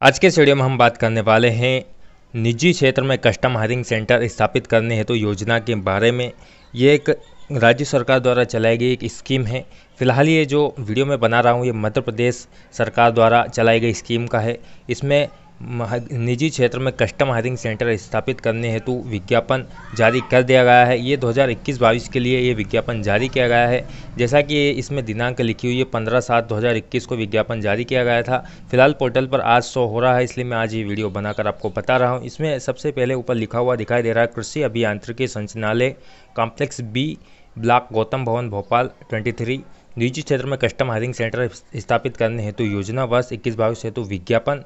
आज के इस वीडियो में हम बात करने वाले हैं निजी क्षेत्र में कस्टम हायरिंग सेंटर स्थापित करने हेतु योजना के बारे में। ये एक राज्य सरकार द्वारा चलाई गई एक स्कीम है। फिलहाल ये जो वीडियो मैं बना रहा हूँ ये मध्य प्रदेश सरकार द्वारा चलाई गई स्कीम का है। इसमें निजी क्षेत्र में कस्टम हायरिंग सेंटर स्थापित करने हेतु विज्ञापन जारी कर दिया गया है। ये 2021-22 के लिए ये विज्ञापन जारी किया गया है। जैसा कि इसमें दिनांक लिखी हुई है 15/7/2021 को विज्ञापन जारी किया गया था। फिलहाल पोर्टल पर आज शो हो रहा है, इसलिए मैं आज ये वीडियो बनाकर आपको बता रहा हूँ। इसमें सबसे पहले ऊपर लिखा हुआ दिखाई दे रहा है कृषि अभियांत्रिकी संचालनालय कॉम्प्लेक्स बी, ब्लॉक गौतम भवन, भोपाल 23। निजी क्षेत्र में कस्टम हायरिंग सेंटर स्थापित करने हेतु योजना वर्ष 21-22 हेतु विज्ञापन।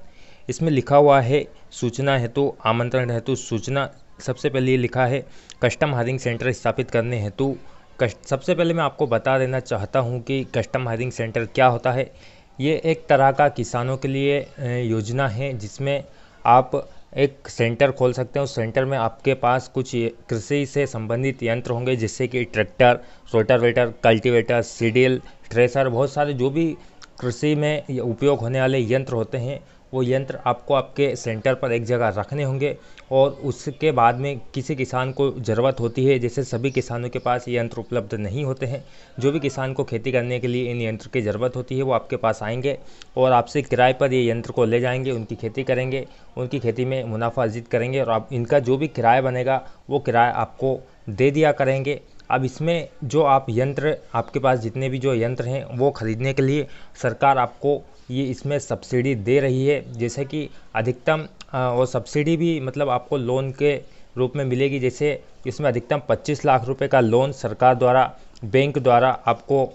इसमें लिखा हुआ है सूचना हेतु आमंत्रण हेतु सूचना। सबसे पहले ये लिखा है कस्टम हायरिंग सेंटर स्थापित करने हेतु। सबसे पहले मैं आपको बता देना चाहता हूँ कि कस्टम हायरिंग सेंटर क्या होता है। ये एक तरह का किसानों के लिए योजना है जिसमें आप एक सेंटर खोल सकते हैं। उस सेंटर में आपके पास कुछ कृषि से संबंधित यंत्र होंगे, जैसे कि tractor, rotavator, cultivator, CDL, thresher, बहुत सारे जो भी कृषि में उपयोग होने वाले यंत्र होते हैं वो यंत्र आपको आपके सेंटर पर एक जगह रखने होंगे। और उसके बाद में किसी किसान को ज़रूरत होती है, जैसे सभी किसानों के पास ये यंत्र उपलब्ध नहीं होते हैं, जो भी किसान को खेती करने के लिए इन यंत्र की ज़रूरत होती है वो आपके पास आएंगे और आपसे किराए पर ये यंत्र को ले जाएंगे, उनकी खेती करेंगे, उनकी खेती में मुनाफा अर्जित करेंगे और आप इनका जो भी किराया बनेगा वो किराया आपको दे दिया करेंगे। अब इसमें जो आप यंत्र, आपके पास जितने भी जो यंत्र हैं वो ख़रीदने के लिए सरकार आपको ये इसमें सब्सिडी दे रही है। जैसे कि अधिकतम और सब्सिडी भी मतलब आपको लोन के रूप में मिलेगी। जैसे इसमें अधिकतम 25 लाख रुपए का लोन सरकार द्वारा, बैंक द्वारा आपको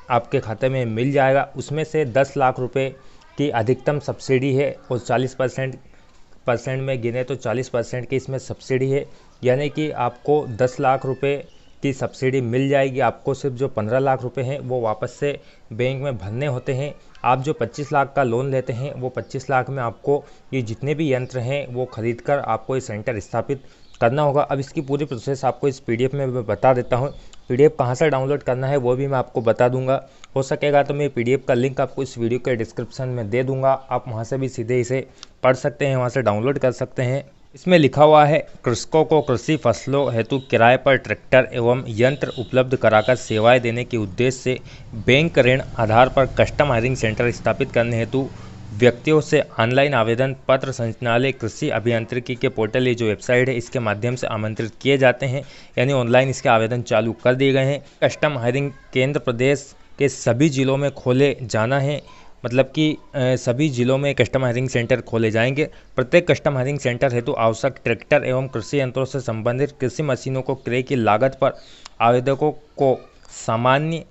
आपके खाते में मिल जाएगा। उसमें से 10 लाख रुपए की अधिकतम सब्सिडी है और 40% में गिने तो 40% की इसमें सब्सिडी है। यानी कि आपको 10 लाख रुपए की सब्सिडी मिल जाएगी। आपको सिर्फ जो 15 लाख रुपए हैं वो वापस से बैंक में भरने होते हैं। आप जो 25 लाख का लोन लेते हैं वो 25 लाख में आपको ये जितने भी यंत्र हैं वो खरीद कर आपको ये सेंटर स्थापित करना होगा। अब इसकी पूरी प्रोसेस आपको इस पीडीएफ में मैं बता देता हूँ। पीडीएफ कहाँ से डाउनलोड करना है वो भी मैं आपको बता दूंगा। हो सकेगा तो मैं पीडीएफ का लिंक आपको इस वीडियो के डिस्क्रिप्शन में दे दूंगा, आप वहाँ से भी सीधे इसे पढ़ सकते हैं, वहाँ से डाउनलोड कर सकते हैं। इसमें लिखा हुआ है कृषकों को कृषि फसलों हेतु किराए पर ट्रैक्टर एवं यंत्र उपलब्ध कराकर सेवाएं देने के उद्देश्य से बैंक ऋण आधार पर कस्टम हायरिंग सेंटर स्थापित करने हेतु व्यक्तियों से ऑनलाइन आवेदन पत्र संचालनालय कृषि अभियांत्रिकी के पोर्टल, ये जो वेबसाइट है इसके माध्यम से आमंत्रित किए जाते हैं। यानी ऑनलाइन इसके आवेदन चालू कर दिए गए हैं। कस्टम हायरिंग केंद्र प्रदेश के सभी जिलों में खोले जाना है, मतलब कि सभी जिलों में कस्टम हायरिंग सेंटर खोले जाएंगे। प्रत्येक कस्टम हायरिंग सेंटर हेतु आवश्यक ट्रैक्टर एवं कृषि यंत्रों से संबंधित कृषि मशीनों को क्रय की लागत पर आवेदकों को सामान्य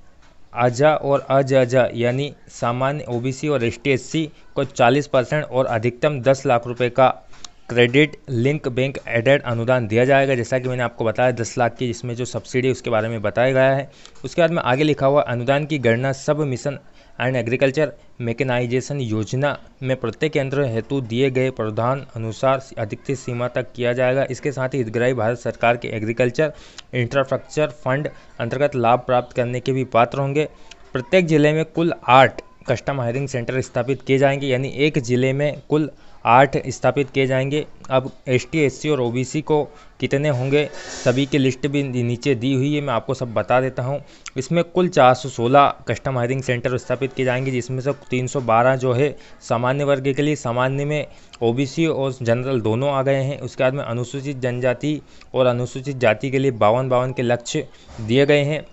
अजा और अजजा यानी सामान्य ओबीसी और एसटी/एससी को 40% और अधिकतम 10 लाख रुपए का क्रेडिट लिंक बैंक एडेड अनुदान दिया जाएगा। जैसा कि मैंने आपको बताया 10 लाख की इसमें जो सब्सिडी उसके बारे में बताया गया है। उसके बाद में आगे लिखा हुआ अनुदान की गणना सब मिशन एंड एग्रीकल्चर मैकेनाइजेशन योजना में प्रत्येक यंत्र हेतु दिए गए प्रावधान अनुसार अधिकतम सीमा तक किया जाएगा। इसके साथ ही हितग्राही भारत सरकार के एग्रीकल्चर इंफ्रास्ट्रक्चर फंड अंतर्गत लाभ प्राप्त करने के भी पात्र होंगे। प्रत्येक जिले में कुल 8 कस्टम हायरिंग सेंटर स्थापित किए जाएंगे, यानी एक जिले में कुल 8 स्थापित किए जाएंगे। अब एसटी/एससी और ओबीसी को कितने होंगे सभी की लिस्ट भी नीचे दी हुई है, मैं आपको सब बता देता हूं। इसमें कुल 416 कस्टम हायरिंग सेंटर स्थापित किए जाएंगे, जिसमें से 312 जो है सामान्य वर्ग के लिए, सामान्य में ओबीसी और जनरल दोनों आ गए हैं। उसके बाद में अनुसूचित जनजाति और अनुसूचित जाति के लिए 52 के लक्ष्य दिए गए हैं।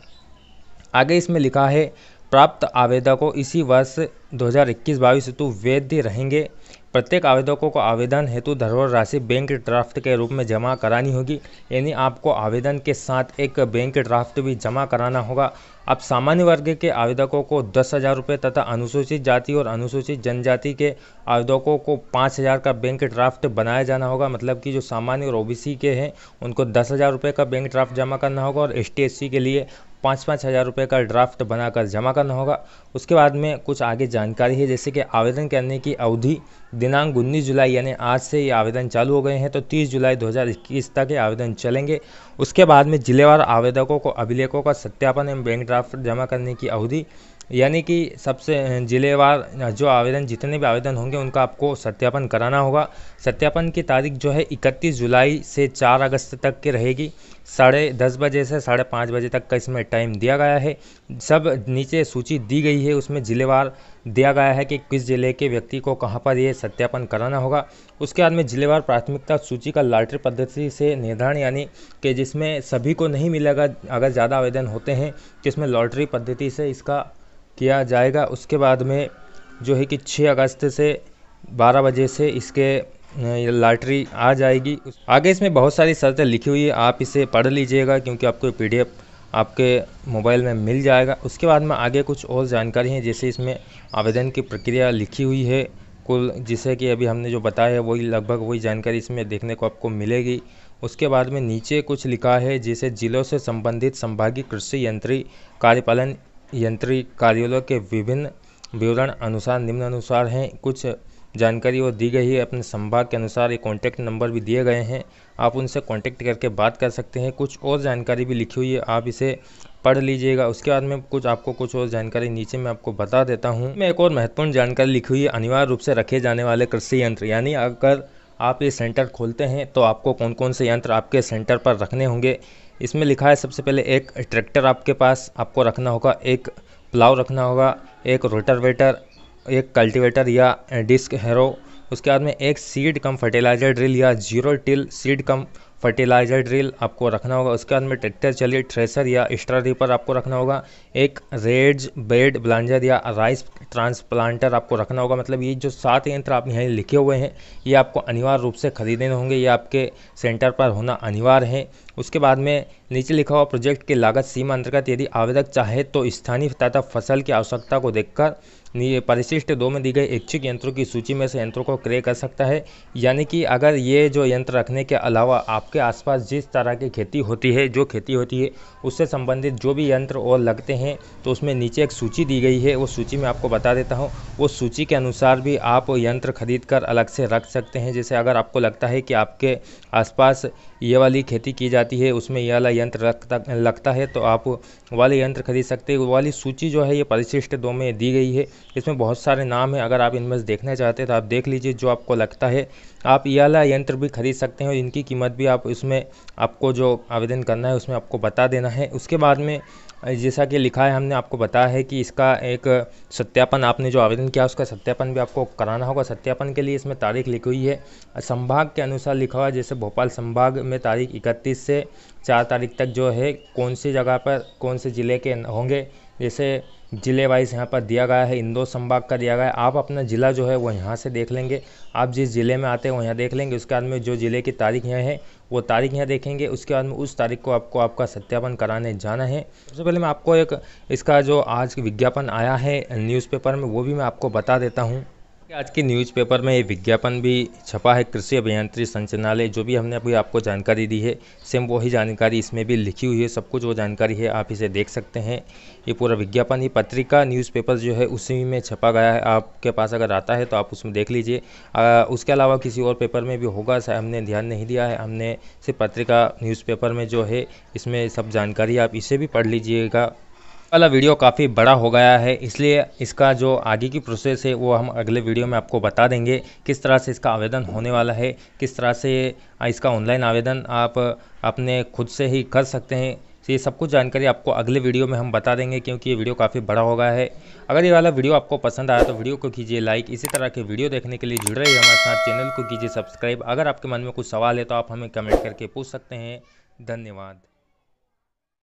आगे इसमें लिखा है प्राप्त आवेदकों इसी वर्ष 2021-22 हेतु वैध रहेंगे। प्रत्येक आवेदकों को आवेदन हेतु धरोहर राशि बैंक ड्राफ्ट के रूप में जमा करानी होगी। यानी आपको आवेदन के साथ एक बैंक ड्राफ्ट भी जमा कराना होगा। अब सामान्य वर्ग के आवेदकों को 10,000 रुपये तथा अनुसूचित जाति और अनुसूचित जनजाति के आवेदकों को 5,000 का बैंक ड्राफ्ट बनाया जाना होगा। मतलब कि जो सामान्य और ओबीसी के हैं उनको 10,000 रुपये का बैंक ड्राफ्ट जमा करना होगा और एसटी/एससी के लिए 5-5 हज़ार रुपये का ड्राफ्ट बनाकर जमा करना होगा। उसके बाद में कुछ आगे जानकारी है, जैसे कि आवेदन करने की अवधि दिनांक 19 जुलाई यानी आज से ये आवेदन चालू हो गए हैं, तो 30 जुलाई 2021 तक ये आवेदन चलेंगे। उसके बाद में जिलेवार आवेदकों को अभिलेखों का सत्यापन एवं बैंक ड्राफ्ट जमा करने की अवधि यानी कि सबसे जिलेवार जो आवेदन जितने भी आवेदन होंगे उनका आपको सत्यापन कराना होगा। सत्यापन की तारीख जो है 31 जुलाई से 4 अगस्त तक की रहेगी। 10:30 बजे से 5:30 बजे तक का इसमें टाइम दिया गया है। सब नीचे सूची दी गई है, उसमें जिलेवार दिया गया है कि किस जिले के व्यक्ति को कहाँ पर ये सत्यापन कराना होगा। उसके बाद में जिलेवार प्राथमिकता सूची का लॉटरी पद्धति से निर्धारण, यानी कि जिसमें सभी को नहीं मिलेगा, अगर ज़्यादा आवेदन होते हैं तो इसमें लॉटरी पद्धति से इसका किया जाएगा। उसके बाद में जो है कि 6 अगस्त से 12 बजे से इसके लॉटरी आ जाएगी। आगे इसमें बहुत सारी शर्तें लिखी हुई है, आप इसे पढ़ लीजिएगा क्योंकि आपको PDF आपके मोबाइल में मिल जाएगा। उसके बाद में आगे कुछ और जानकारी है, जैसे इसमें आवेदन की प्रक्रिया लिखी हुई है कुल, जिसे कि अभी हमने जो बताया है वही लगभग वही जानकारी इसमें देखने को आपको मिलेगी। उसके बाद में नीचे कुछ लिखा है, जैसे जिलों से संबंधित संभागीय कृषि यंत्री कार्यपालन यंत्री कार्यालयों के विभिन्न विवरण अनुसार निम्नानुसार हैं। कुछ जानकारी वो दी गई है, अपने संभाग के अनुसार ये कॉन्टैक्ट नंबर भी दिए गए हैं, आप उनसे कॉन्टैक्ट करके बात कर सकते हैं। कुछ और जानकारी भी लिखी हुई है, आप इसे पढ़ लीजिएगा। उसके बाद में कुछ और जानकारी नीचे मैं आपको बता देता हूँ। मैं एक और महत्वपूर्ण जानकारी लिखी हुई है, अनिवार्य रूप से रखे जाने वाले कृषि यंत्र, यानी अगर आप ये सेंटर खोलते हैं तो आपको कौन कौन से यंत्र आपके सेंटर पर रखने होंगे। इसमें लिखा है सबसे पहले एक ट्रैक्टर आपके पास आपको रखना होगा, एक प्लाव रखना होगा, एक रोटावेटर, एक कल्टीवेटर या डिस्क हैरो। उसके बाद में एक सीड कम फर्टिलाइजर ड्रिल या zero till seed cum fertilizer drill आपको रखना होगा। उसके बाद में ट्रैक्टर चलिए थ्रेसर या स्ट्रा रीपर आपको रखना होगा। एक रेज बेड ब्लांजर या राइस ट्रांसप्लांटर आपको रखना होगा। मतलब ये जो 7 यंत्र आप यहाँ लिखे हुए हैं ये आपको अनिवार्य रूप से खरीदने होंगे, ये आपके सेंटर पर होना अनिवार्य है। उसके बाद में नीचे लिखा हुआ प्रोजेक्ट की लागत सीमा अंतर्गत यदि आवेदक चाहे तो स्थानीय तथा फसल की आवश्यकता को देखकर परिशिष्ट 2 में दी गई इच्छुक यंत्रों की सूची में से यंत्रों को क्रय कर सकता है। यानी कि अगर ये जो यंत्र रखने के अलावा आपके आसपास जिस तरह की खेती होती है उससे संबंधित जो भी यंत्र और लगते हैं तो उसमें नीचे एक सूची दी गई है, वो सूची मैं आपको बता देता हूँ। वो सूची के अनुसार भी आप यंत्र खरीद कर अलग से रख सकते हैं। जैसे अगर आपको लगता है कि आपके आसपास ये वाली खेती की जाती है उसमें ये वाला यंत्र लगता है तो आप वाले यंत्र खरीद सकते हैं। वो वाली सूची जो है ये परिशिष्ट 2 में दी गई है, इसमें बहुत सारे नाम हैं। अगर आप इनमें से देखना चाहते हैं तो आप देख लीजिए, जो आपको लगता है आप ये वाला यंत्र भी खरीद सकते हैं और इनकी कीमत भी आप इसमें आपको जो आवेदन करना है उसमें आपको बता देना है। उसके बाद में जैसा कि लिखा है हमने आपको बताया है कि इसका एक सत्यापन, आपने जो आवेदन किया उसका सत्यापन भी आपको कराना होगा। सत्यापन के लिए इसमें तारीख लिखी हुई है, संभाग के अनुसार लिखा हुआ है। जैसे भोपाल संभाग में तारीख 31 से 4 तारीख तक जो है कौन सी जगह पर कौन से ज़िले के होंगे, जैसे ज़िले वाइज यहाँ पर दिया गया है। इंदौर संभाग का दिया गया है, आप अपना ज़िला जो है वो यहाँ से देख लेंगे, आप जिस ज़िले में आते हैं वो यहाँ देख लेंगे। उसके बाद में जो ज़िले की तारीख यहाँ है वो तारीख यहाँ देखेंगे। उसके बाद में उस तारीख को आपका सत्यापन कराने जाना है। सबसे पहले मैं आपको एक इसका जो आज विज्ञापन आया है न्यूज़पेपर में वो भी मैं आपको बता देता हूँ। आज के न्यूज़पेपर में ये विज्ञापन भी छपा है, कृषि अभियांत्रिकी संचालनालय, जो भी हमने अभी आपको जानकारी दी है सेम वही जानकारी इसमें भी लिखी हुई है। सब कुछ वो जानकारी है, आप इसे देख सकते हैं। ये पूरा विज्ञापन ही पत्रिका न्यूज़पेपर जो है उसी में छपा गया है, आपके पास अगर आता है तो आप उसमें देख लीजिए। उसके अलावा किसी और पेपर में भी होगा, हमने ध्यान नहीं दिया है, हमने सिर्फ पत्रिका न्यूज़पेपर में जो है इसमें सब जानकारी, आप इसे भी पढ़ लीजिएगा। वाला वीडियो काफ़ी बड़ा हो गया है, इसलिए इसका जो आगे की प्रोसेस है वो हम अगले वीडियो में आपको बता देंगे। किस तरह से इसका आवेदन होने वाला है, किस तरह से इसका ऑनलाइन आवेदन आप अपने खुद से ही कर सकते हैं, ये सब कुछ जानकारी आपको अगले वीडियो में हम बता देंगे, क्योंकि ये वीडियो काफ़ी बड़ा हो गया है। अगर ये वाला वीडियो आपको पसंद आया तो वीडियो को कीजिए लाइक। इसी तरह के वीडियो देखने के लिए जुड़ रहिए हमारे साथ, चैनल को कीजिए सब्सक्राइब। अगर आपके मन में कुछ सवाल है तो आप हमें कमेंट करके पूछ सकते हैं। धन्यवाद।